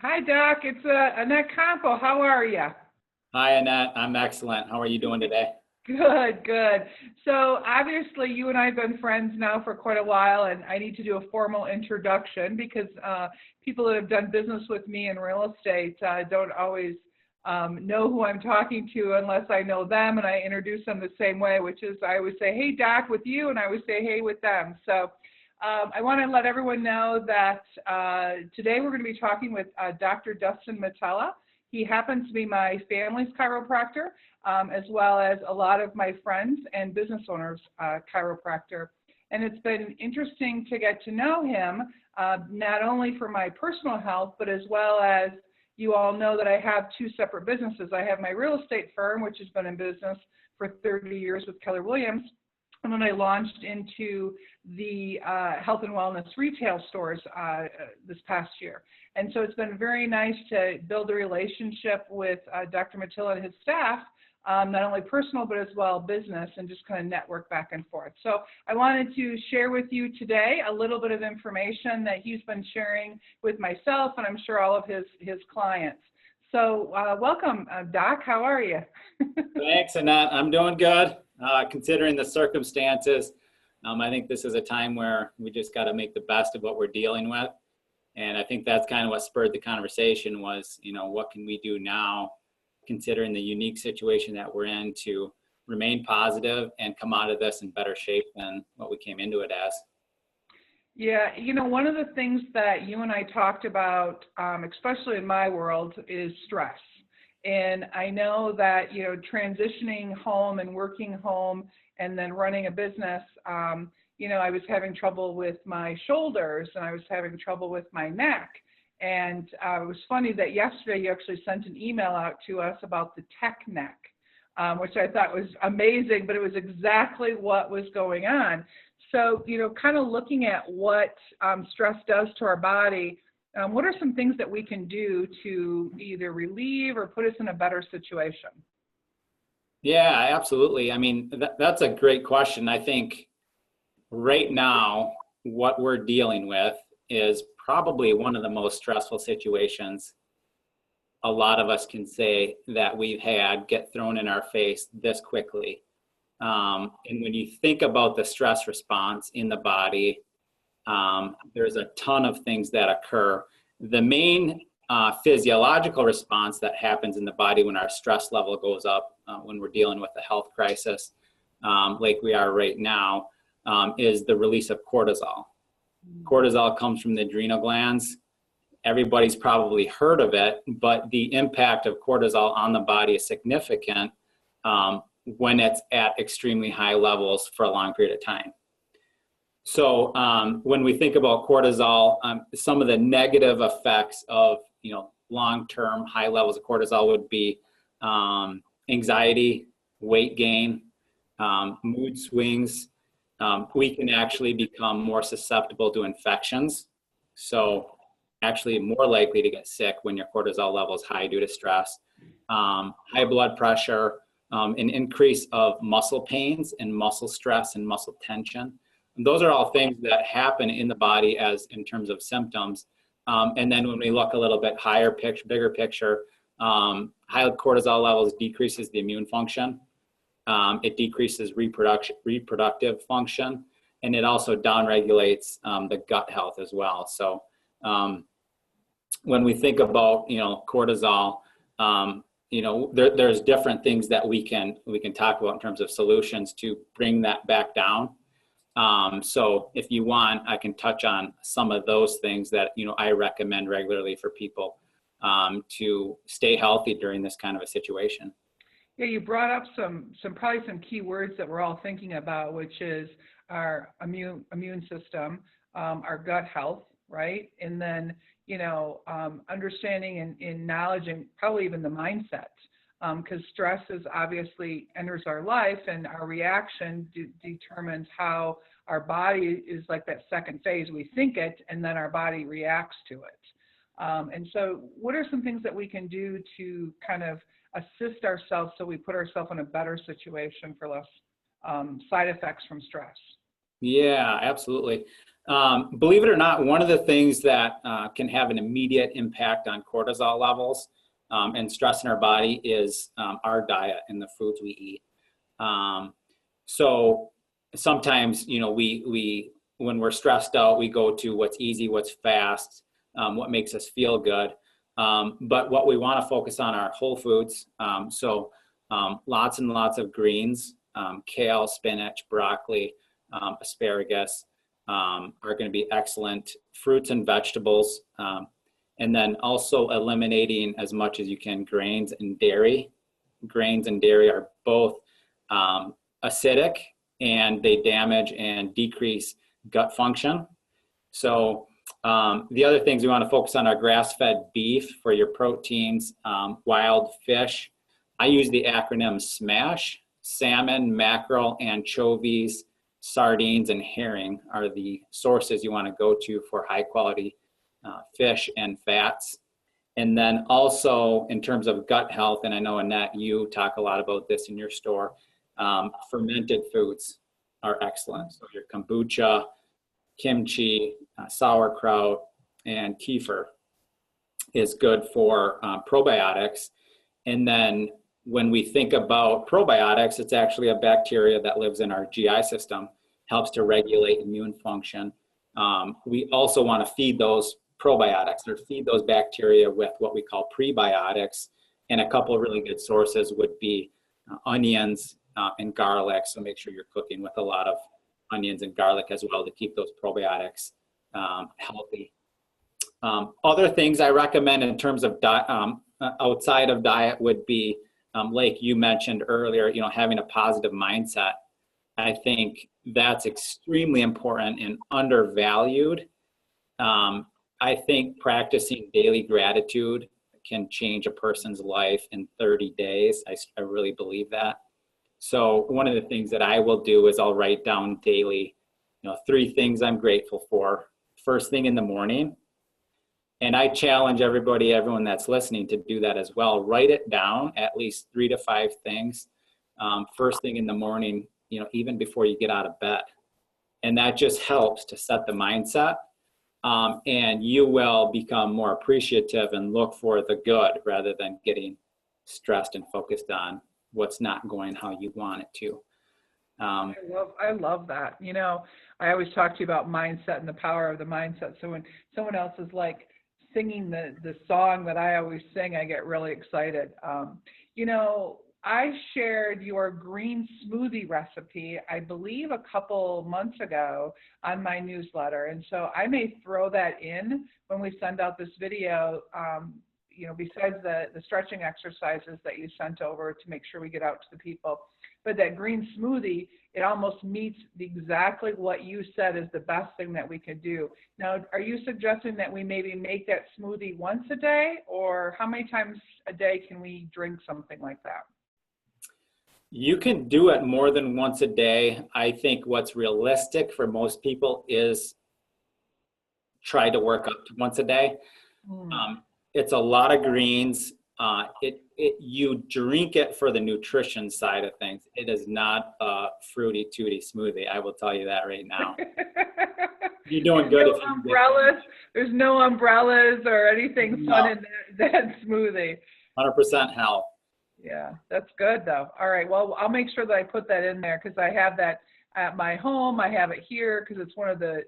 Hi, Doc. It's Annette Compo. How are you? Hi, Annette. I'm excellent. How are you doing today? Good, good. So obviously you and I have been friends now for quite a while, and I need to do a formal introduction because people that have done business with me in real estate don't always know who I'm talking to unless I know them, and I introduce them the same way, which is I always say, hey, Doc, with you, and I always say, hey, with them. So I want to let everyone know that today we're going to be talking with Dr. Dustin Mattila. He happens to be my family's chiropractor, as well as a lot of my friends and business owners' chiropractor. And it's been interesting to get to know him, not only for my personal health, but as well as you all know that I have two separate businesses. I have my real estate firm, which has been in business for 30 years with Keller Williams. And then I launched into the health and wellness retail stores this past year. And so it's been very nice to build a relationship with Dr. Mattila and his staff, not only personal, but as well business, and just kind of network back and forth. So I wanted to share with you today a little bit of information that he's been sharing with myself, and I'm sure all of his clients. So welcome, Doc. How are you? Thanks, Annette. I'm doing good. Considering the circumstances, I think this is a time where we just got to make the best of what we're dealing with. And I think that's kind of what spurred the conversation was, what can we do now, considering the unique situation that we're in, to remain positive and come out of this in better shape than what we came into it as. Yeah, one of the things that you and I talked about, especially in my world, is stress. And I know that, transitioning home and working home and then running a business, I was having trouble with my shoulders and I was having trouble with my neck. And it was funny that yesterday you actually sent an email out to us about the tech neck, which I thought was amazing, but it was exactly what was going on. So, kind of looking at what stress does to our body, what are some things that we can do to either relieve or put us in a better situation? Yeah, absolutely. I mean, that's a great question. I think right now, what we're dealing with is probably one of the most stressful situations a lot of us can say that we've had get thrown in our face this quickly. And when you think about the stress response in the body, there's a ton of things that occur. The main physiological response that happens in the body when our stress level goes up, when we're dealing with a health crisis like we are right now, is the release of cortisol. Cortisol comes from the adrenal glands. Everybody's probably heard of it, but the impact of cortisol on the body is significant when it's at extremely high levels for a long period of time. So when we think about cortisol, some of the negative effects of long-term high levels of cortisol would be anxiety, weight gain, mood swings. We can actually become more susceptible to infections. So actually more likely to get sick when your cortisol level is high due to stress. High blood pressure, an increase of muscle pains and muscle stress and muscle tension. And those are all things that happen in the body as in terms of symptoms. And then when we look a little bit higher picture, bigger picture, high cortisol levels decreases the immune function. It decreases reproductive function, and it also downregulates the gut health as well. So when we think about cortisol, there's different things that we can talk about in terms of solutions to bring that back down. So if you want, I can touch on some of those things that I recommend regularly for people to stay healthy during this kind of a situation. Yeah, you brought up probably some key words that we're all thinking about, which is our immune system, our gut health, right? And then understanding and knowledge and probably even the mindset, because stress obviously enters our life, and our reaction determines how our body is like that second phase. We think it, and then our body reacts to it. And so what are some things that we can do to kind of assist ourselves so we put ourselves in a better situation for less side effects from stress? Yeah, absolutely. Believe it or not, one of the things that can have an immediate impact on cortisol levels and stress in our body is our diet and the foods we eat. So sometimes, you know, we when we're stressed out, we go to what's easy, what's fast, what makes us feel good. But what we want to focus on are whole foods. Lots and lots of greens, kale, spinach, broccoli, asparagus are going to be excellent. Fruits and vegetables. And then also eliminating as much as you can grains and dairy. Grains and dairy are both acidic, and they damage and decrease gut function. So the other things we want to focus on are grass-fed beef for your proteins, wild fish. I use the acronym SMASH. Salmon, mackerel, anchovies, sardines, and herring are the sources you want to go to for high quality fish and fats. And then also in terms of gut health, and I know Annette, you talk a lot about this in your store, fermented foods are excellent. So your kombucha, kimchi, sauerkraut, and kefir is good for probiotics. And then when we think about probiotics, it's actually a bacteria that lives in our GI system, helps to regulate immune function. We also want to feed those probiotics or feed those bacteria with what we call prebiotics. And a couple of really good sources would be onions and garlic. So make sure you're cooking with a lot of onions and garlic as well to keep those probiotics healthy. Other things I recommend in terms of outside of diet would be, like you mentioned earlier, you know, having a positive mindset. I think that's extremely important and undervalued. I think practicing daily gratitude can change a person's life in 30 days. I really believe that. So one of the things that I will do is I'll write down daily, you know, 3 things I'm grateful for first thing in the morning. And I challenge everyone that's listening to do that as well. Write it down, at least 3 to 5 things first thing in the morning, you know, even before you get out of bed. And that just helps to set the mindset. And you will become more appreciative and look for the good rather than getting stressed and focused on what's not going how you want it to. I love that. You know, I always talk to you about mindset and the power of the mindset. So when someone else is like singing the song that I always sing, I get really excited. You know, I shared your green smoothie recipe, I believe a couple months ago on my newsletter. And so I may throw that in when we send out this video, you know, besides the stretching exercises that you sent over to make sure we get out to the people. But that green smoothie, it almost meets exactly what you said is the best thing that we could do. Now, are you suggesting that we maybe make that smoothie once a day, or how many times a day can we drink something like that? You can do it more than once a day. I think what's realistic for most people is try to work up to once a day. It's a lot of greens. You drink it for the nutrition side of things. It is not a fruity tooty smoothie. I will tell you that right now. You're doing good. No umbrellas. There's no umbrellas or anything fun in that smoothie. 100% health. Yeah, that's good though. All right. Well, I'll make sure that I put that in there because I have that at my home. I have it here because it's one of the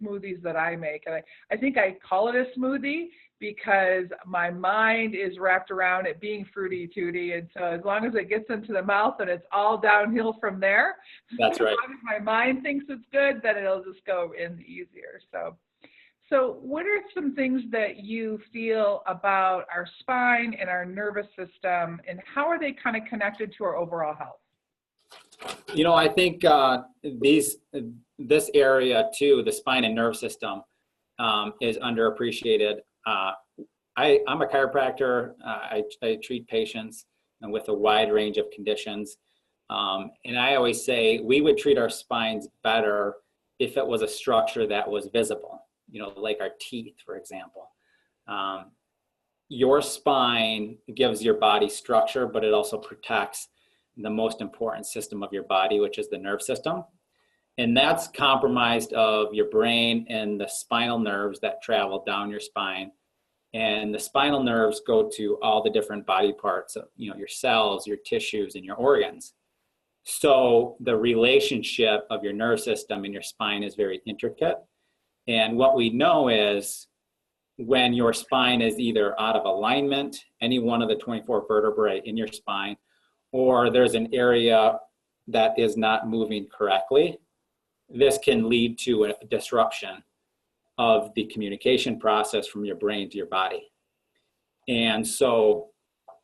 smoothies that I make. And I think I call it a smoothie because my mind is wrapped around it being fruity tooty. And so as long as it gets into the mouth and it's all downhill from there, that's right. As long as my mind thinks it's good, then it'll just go in easier. So what are some things that you feel about our spine and our nervous system, and how are they kind of connected to our overall health? You know, I think this area too, the spine and nerve system, is underappreciated. I'm a chiropractor. I treat patients with a wide range of conditions. And I always say we would treat our spines better if it was a structure that was visible, you know, like our teeth, for example. Your spine gives your body structure, but it also protects the most important system of your body, which is the nerve system. And that's compromised of your brain and the spinal nerves that travel down your spine. And the spinal nerves go to all the different body parts of, your cells, your tissues, and your organs. So the relationship of your nerve system and your spine is very intricate. And what we know is when your spine is either out of alignment, any one of the 24 vertebrae in your spine, or there's an area that is not moving correctly, this can lead to a disruption of the communication process from your brain to your body. And so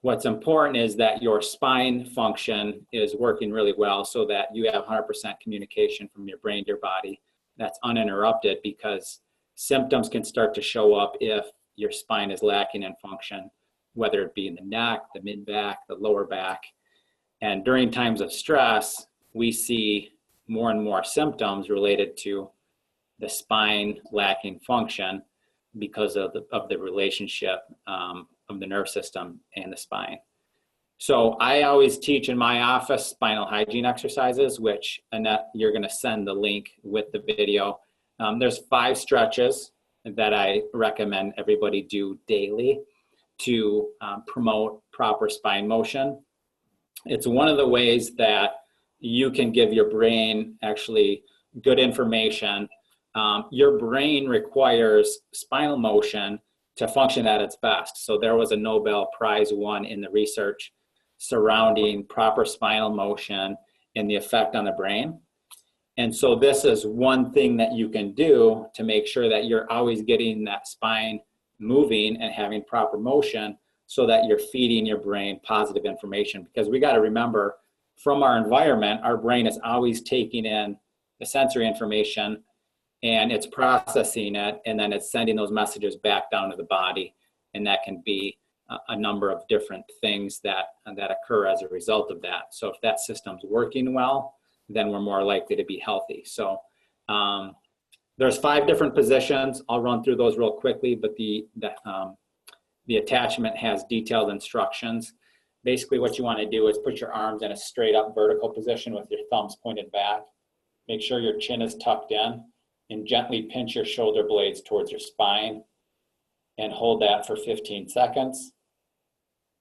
what's important is that your spine function is working really well so that you have 100% communication from your brain to your body that's uninterrupted, because symptoms can start to show up if your spine is lacking in function, whether it be in the neck, the mid-back, the lower back. And during times of stress, we see more and more symptoms related to the spine lacking function because of the relationship of the nerve system and the spine. So I always teach in my office spinal hygiene exercises, which Annette, you're going to send the link with the video. There's 5 stretches that I recommend everybody do daily to promote proper spine motion. It's one of the ways that you can give your brain actually good information. Your brain requires spinal motion to function at its best. So there was a Nobel Prize won in the research surrounding proper spinal motion and the effect on the brain. And so this is one thing that you can do to make sure that you're always getting that spine moving and having proper motion so that you're feeding your brain positive information. Because we got to remember, from our environment, our brain is always taking in the sensory information and it's processing it, and then it's sending those messages back down to the body. And that can be a number of different things that occur as a result of that. So if that system's working well, then we're more likely to be healthy. So there's 5 different positions. I'll run through those real quickly, but the attachment has detailed instructions. Basically what you want to do is put your arms in a straight up vertical position with your thumbs pointed back. Make sure your chin is tucked in and gently pinch your shoulder blades towards your spine and hold that for 15 seconds.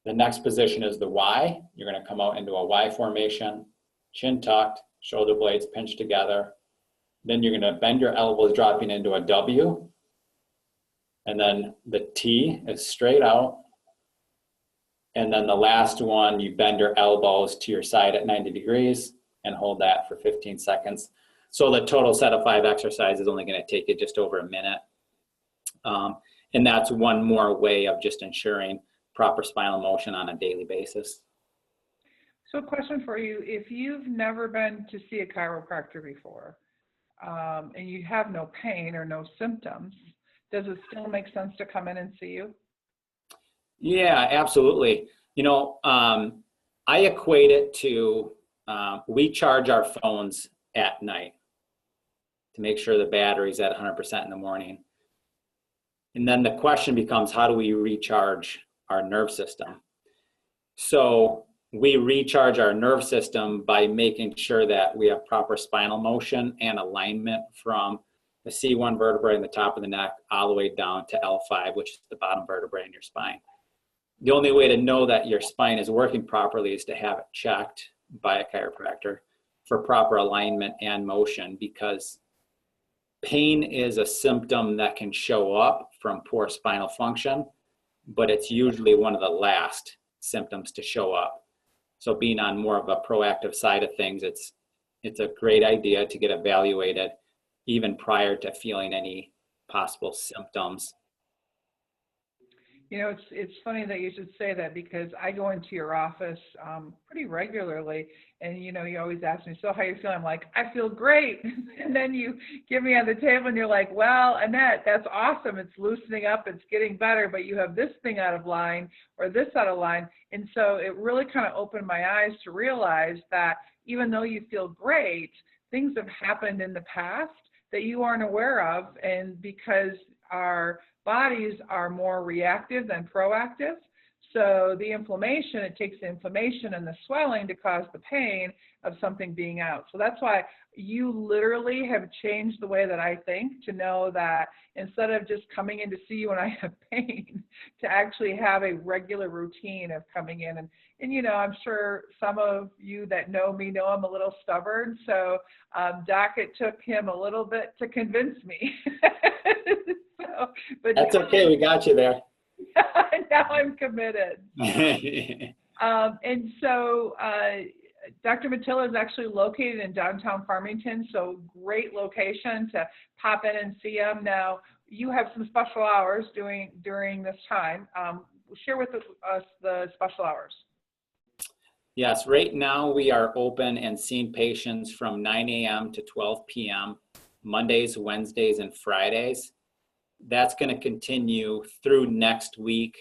The next position is the Y. You're going to come out into a Y formation, chin tucked, shoulder blades pinched together. Then you're going to bend your elbows, dropping into a W. And then the T is straight out. And then the last one, you bend your elbows to your side at 90 degrees and hold that for 15 seconds. So the total set of 5 exercises is only going to take you just over a minute. And that's one more way of just ensuring proper spinal motion on a daily basis. So a question for you, if you've never been to see a chiropractor before, and you have no pain or no symptoms, does it still make sense to come in and see you? Yeah, absolutely. I equate it to, we charge our phones at night to make sure the battery's at 100% in the morning. And then the question becomes, how do we recharge our nerve system? So we recharge our nerve system by making sure that we have proper spinal motion and alignment from the C1 vertebrae in the top of the neck all the way down to L5, which is the bottom vertebrae in your spine. The only way to know that your spine is working properly is to have it checked by a chiropractor for proper alignment and motion, because pain is a symptom that can show up from poor spinal function, but it's usually one of the last symptoms to show up. So being on more of a proactive side of things, it's a great idea to get evaluated even prior to feeling any possible symptoms. It's funny that you should say that, because I go into your office pretty regularly, and you always ask me, so how you feeling? I'm like, I feel great. And then you give me on the table and you're like, well, Annette, that's awesome. It's loosening up, it's getting better, but you have this thing out of line or this out of line. And so it really kind of opened my eyes to realize that even though you feel great, things have happened in the past that you aren't aware of. And because our bodies are more reactive than proactive. So the inflammation, it takes the inflammation and the swelling to cause the pain of something being out. So that's why you literally have changed the way that I think, to know that instead of just coming in to see you when I have pain, to actually have a regular routine of coming in. And you know, I'm sure some of you that know me know I'm a little stubborn. So Doc, it took him a little bit to convince me. But That's okay. We got you there. now I'm committed. And so Dr. Mattila is actually located in downtown Farmington, so great location to pop in and see him. Now, you have some special hours during this time. Share with us the special hours. Yes, right now we are open and seeing patients from 9 a.m. to 12 p.m., Mondays, Wednesdays, and Fridays. That's going to continue through next week.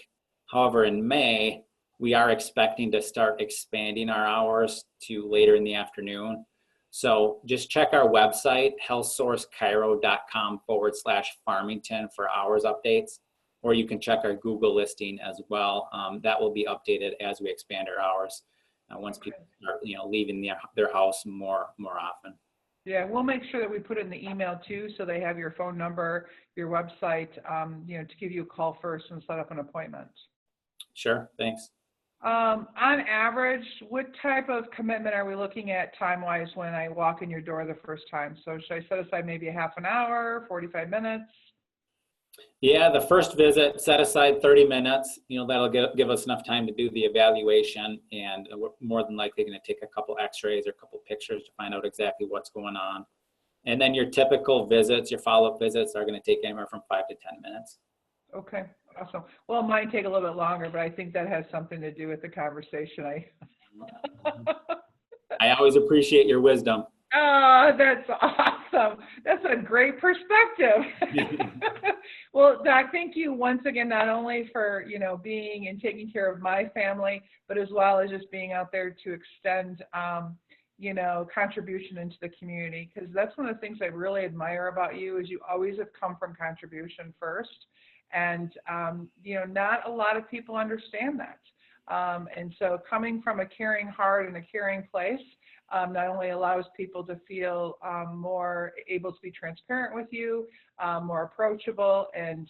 However, in May, we are expecting to start expanding our hours to later in the afternoon. So just check our website, healthsourcechiro.com/Farmington for hours updates, or you can check our Google listing as well. That will be updated as we expand our hours once people start, leaving their house more often. Yeah, we'll make sure that we put it in the email too, so they have your phone number, your website, to give you a call first and set up an appointment. Sure, thanks. On average, what type of commitment are we looking at time-wise when I walk in your door the first time? So should I set aside maybe a half an hour, 45 minutes? Yeah, the first visit, set aside 30 minutes. That'll give us enough time to do the evaluation, and we're more than likely going to take a couple x-rays or a couple pictures to find out exactly what's going on. And then your typical visits, your follow-up visits, are going to take anywhere from 5 to 10 minutes. Okay, awesome. Well, it might take a little bit longer, but I think that has something to do with the conversation. I always appreciate your wisdom. Oh, that's awesome. That's a great perspective. Well, Doc, thank you once again, not only for, being and taking care of my family, but as well as just being out there to extend, contribution into the community. Because that's one of the things I really admire about you, is you always have come from contribution first. And, not a lot of people understand that. And so coming from a caring heart and a caring place, not only allows people to feel more able to be transparent with you, more approachable, and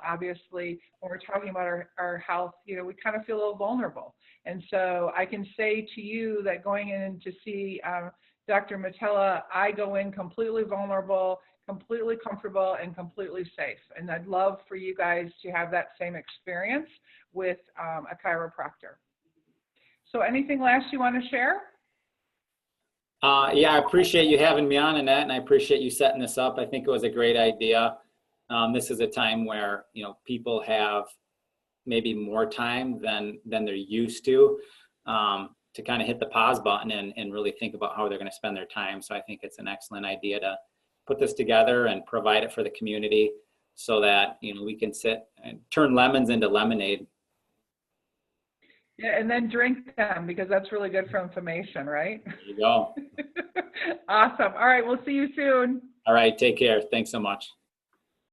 obviously when we're talking about our health, we kind of feel a little vulnerable. And so I can say to you that going in to see Dr. Mattila, I go in completely vulnerable, completely comfortable, and completely safe. And I'd love for you guys to have that same experience with a chiropractor. So anything last you want to share? Yeah, I appreciate you having me on, Annette, and I appreciate you setting this up. I think it was a great idea. This is a time where, people have maybe more time than they're used to kind of hit the pause button and really think about how they're going to spend their time. So I think it's an excellent idea to put this together and provide it for the community so that, we can sit and turn lemons into lemonade. Yeah, and then drink them, because that's really good for inflammation, right? There you go. Awesome. All right, we'll see you soon. All right, take care. Thanks so much.